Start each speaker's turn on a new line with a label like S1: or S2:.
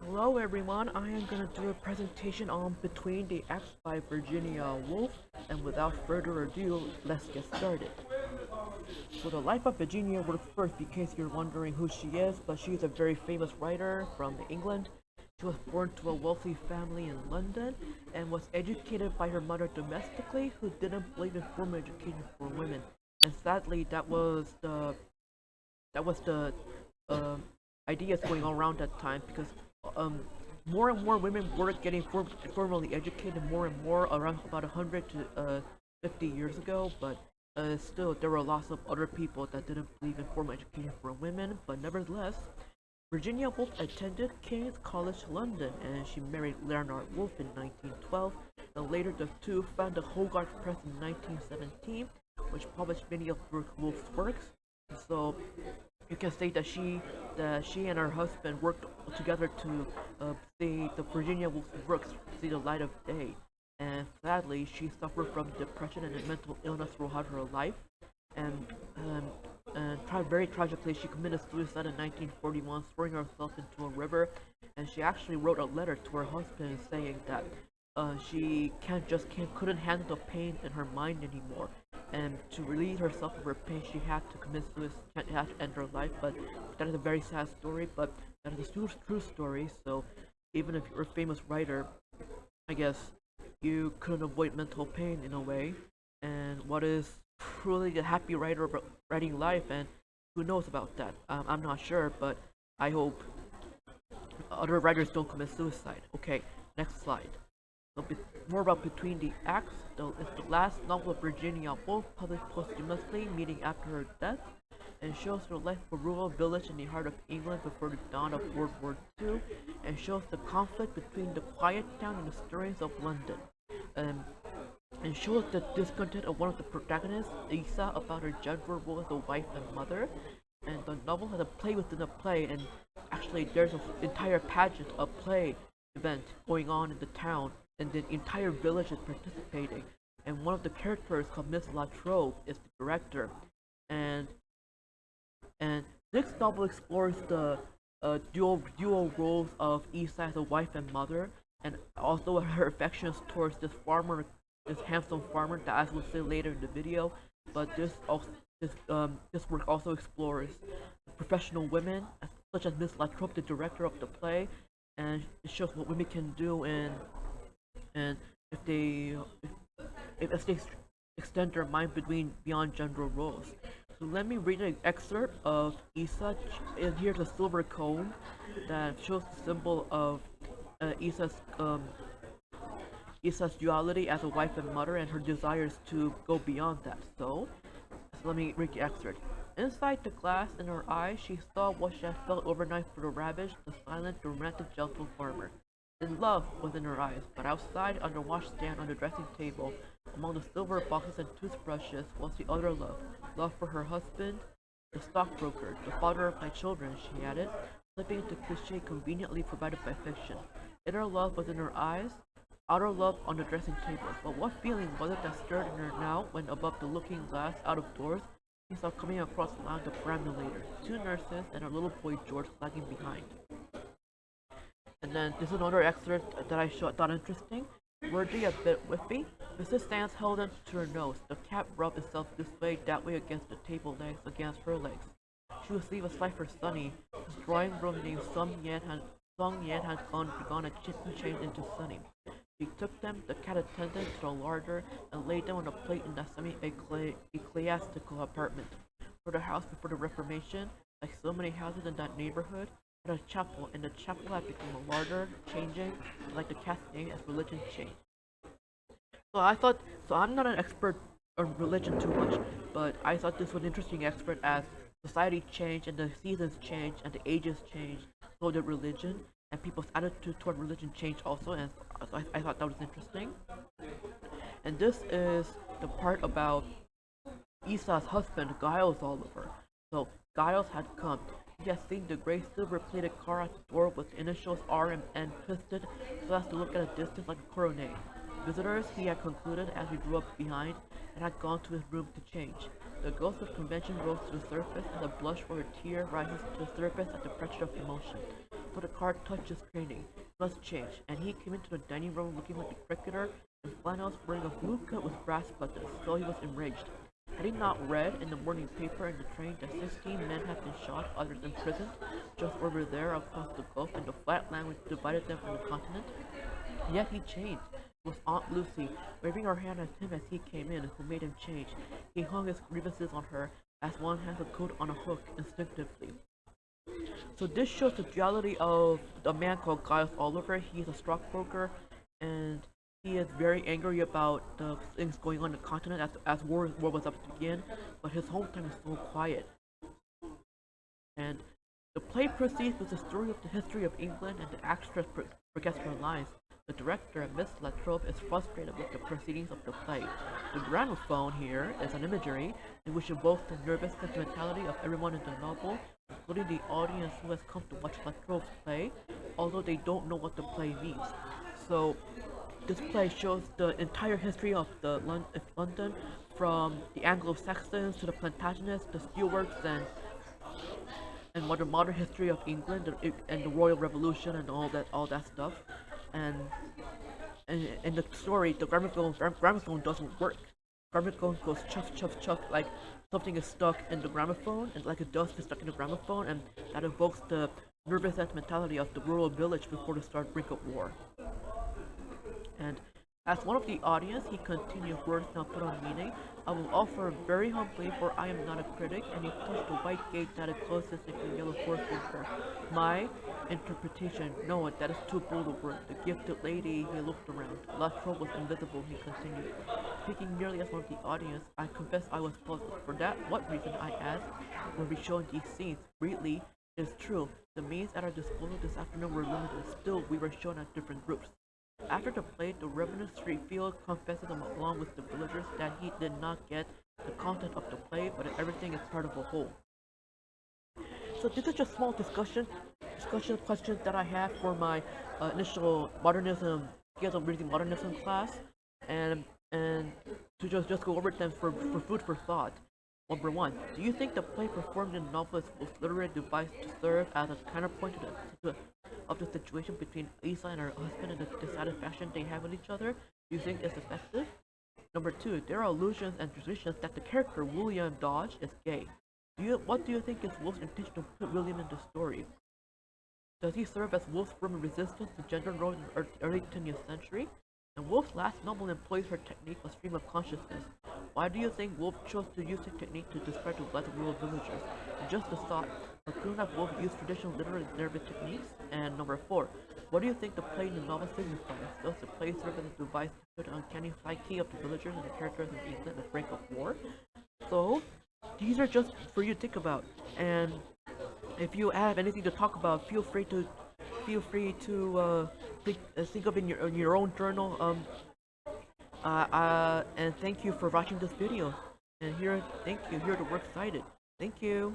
S1: Hello everyone, I am going to do a presentation on Between the Acts by Virginia Woolf, and without further ado, let's get started. So the life of Virginia Woolf first, in case you're wondering who she is, but she's a very famous writer from England. She was born to a wealthy family in London and was educated by her mother domestically, who didn't believe in formal education for women. And sadly, that was the uh, ideas going on around that time because um, more and more women were getting formally educated more and more around about 100 to 50 years ago, but still there were lots of other people that didn't believe in formal education for women. But nevertheless, Virginia Woolf attended King's College London and she married Leonard Woolf in 1912, and later the two founded Hogarth Press in 1917, which published many of Woolf's works. So you can say that she and her husband worked together to see the Virginia Woolf's works see the light of day. And sadly, she suffered from depression and mental illness throughout her life. And um, very tragically, she committed suicide in 1941, throwing herself into a river. And she actually wrote a letter to her husband saying that she couldn't handle the pain in her mind anymore, and to relieve herself of her pain, she had to commit suicide, had to end her life. But that is a very sad story, but that is a true story. So even if you're a famous writer, I guess you couldn't avoid mental pain in a way. And what is truly a happy writer writing life, and who knows about that? I'm not sure, but I hope other writers don't commit suicide. Okay, next slide. So more about Between the Acts. It's the last novel of Virginia Woolf, published posthumously, meeting after her death, and shows her life of a rural village in the heart of England before the dawn of World War II, and shows the conflict between the quiet town and the stirrings of London. Um, and shows the discontent of one of the protagonists, Lisa, about her gender role as a wife and mother. And the novel has a play within a play, and actually there's an entire pageant, a play event going on in the town, and the entire village is participating. And one of the characters, called Miss Latrobe, is the director. And and this novel explores the dual roles of Isa as a wife and mother, and also her affections towards this farmer, this handsome farmer that I will say later in the video. But this work also explores professional women, such as Miss Latrobe, the director of the play, and it shows what women can do and if they if they extend their mind between beyond gender roles. So let me read an excerpt of Isa. And here's a silver comb that shows the symbol of uh, Isa's um, Isa's duality as a wife and mother, and her desires to go beyond that. So let me read the excerpt. Inside the glass in her eyes, she saw what she had felt overnight for the ravaged, the silent, the romantic, gentle farmer. In love was in her eyes, but outside, on the washstand, on the dressing table, among the silver boxes and toothbrushes, was the other love. Love for her husband, the stockbroker, the father of my children, she added, slipping into cliché conveniently provided by fiction. Inner love was in her eyes, outer love on the dressing table. But what feeling was it that stirred in her now, when above the looking glass, out of doors, she saw coming across the line the perambulator, two nurses, and her little boy George lagging behind. And then this is another excerpt that I thought interesting. Wordy, a bit whiffy, Mrs. Sands held on to her nose. The cat rubbed itself this way, that way against the table legs, against her legs. She would leave a slight for Sunny, whose drawing room named Song Yan had begun a change into Sunny. She took them, the cat attended, to the larder and laid them on a plate in that semi-ecclesiastical apartment. For the house before the Reformation, like so many houses in that neighborhood, had a chapel, and the chapel had become a larder, changing, like the cat's name, as religion changed. So I'm not an expert on religion too much, but I thought this was an interesting expert as society changed, and the seasons changed, and the ages changed, so did religion, and people's attitude toward religion changed also, and I thought that was interesting. And this is the part about Isa's husband, Giles Oliver. So Giles had come. He had seen the gray silver-plated car at the door with initials R and N twisted so as to look at a distance like a coronet. Visitors, he had concluded as he drew up behind, and had gone to his room to change. The ghost of convention rose to the surface, and the blush for a tear rises to the surface at the pressure of emotion. so the car touched his training. Must change, and he came into the dining room looking like a cricketer in flannels wearing a blue coat with brass buttons, so he was enraged. Had he not read in the morning paper and the train that 16 men had been shot, others imprisoned, just over there across the Gulf in the flat land which divided them from the continent? Yet he changed. It was Aunt Lucy, waving her hand at him as he came in, who made him change. He hung his grievances on her, as one hangs a coat on a hook, instinctively. So this shows the duality of a man called Giles Oliver. He is a stockbroker, and he is very angry about the things going on in the continent as war was about to begin, but his hometown is so quiet. And the play proceeds with the story of the history of England, and the actress forgets her lines. The director, Miss Latrobe, is frustrated with the proceedings of the play. The gramophone here is an imagery in which evokes the nervous sentimentality of everyone in the novel, including the audience who has come to watch Latrobe's play, although they don't know what the play means. So this play shows the entire history of London, from the Anglo-Saxons to the Plantagenets, the Stuarts, and modern history of England and the Royal Revolution and all that stuff. And in the story, the gramophone doesn't work. Gramophone goes chuff chuff chuff, like something is stuck in the gramophone, and like a dust is stuck in the gramophone, and that evokes the nervous sentimentality of the rural village before the brink of war. And as one of the audience, he continued, words now put on meaning. I will offer very humbly, for I am not a critic, and he touched the white gate that it closes into yellow forefinger. My interpretation, no, that is too bold a word. The gifted lady, he looked around. Latrobe was invisible, he continued. Speaking merely as one of the audience, I confess I was puzzled. For that, what reason, I asked, were we shown these scenes? Briefly, it is true, the means at our disposal this afternoon were limited. Still, we were shown at different groups. After the play, the Reverend Streatfeild confesses along with the villagers that he did not get the content of the play, but that everything is part of a whole. So this is just small discussion questions that I have for my initial modernism, skills of reading modernism class, and to just go over them for food for thought. Number one, do you think the play performed in the novel is most literary device to serve as a counterpoint of the situation between Lisa and her husband and the dissatisfaction they have with each other? Do you think it's effective? Number two, there are allusions and traditions that the character William Dodge is gay. What do you think is Woolf's intention to put William in the story? Does he serve as Woolf's form of resistance to gender roles in the early 20th century? And Woolf's last novel employs her technique of stream of consciousness. Why do you think Woolf chose to use the technique to describe the lives of rural villagers? And just a thought, couldn't have Woolf used traditional literary narrative techniques? And number four, what do you think the play in the novel signifies? Does the play serve as a device to the uncanny psyche of the villagers and the characters in England at the brink of war? So, these are just for you to think about. And if you have anything to talk about, feel free to think of in your own journal. And thank you for watching this video. And here, thank you. Here to works cited. Thank you.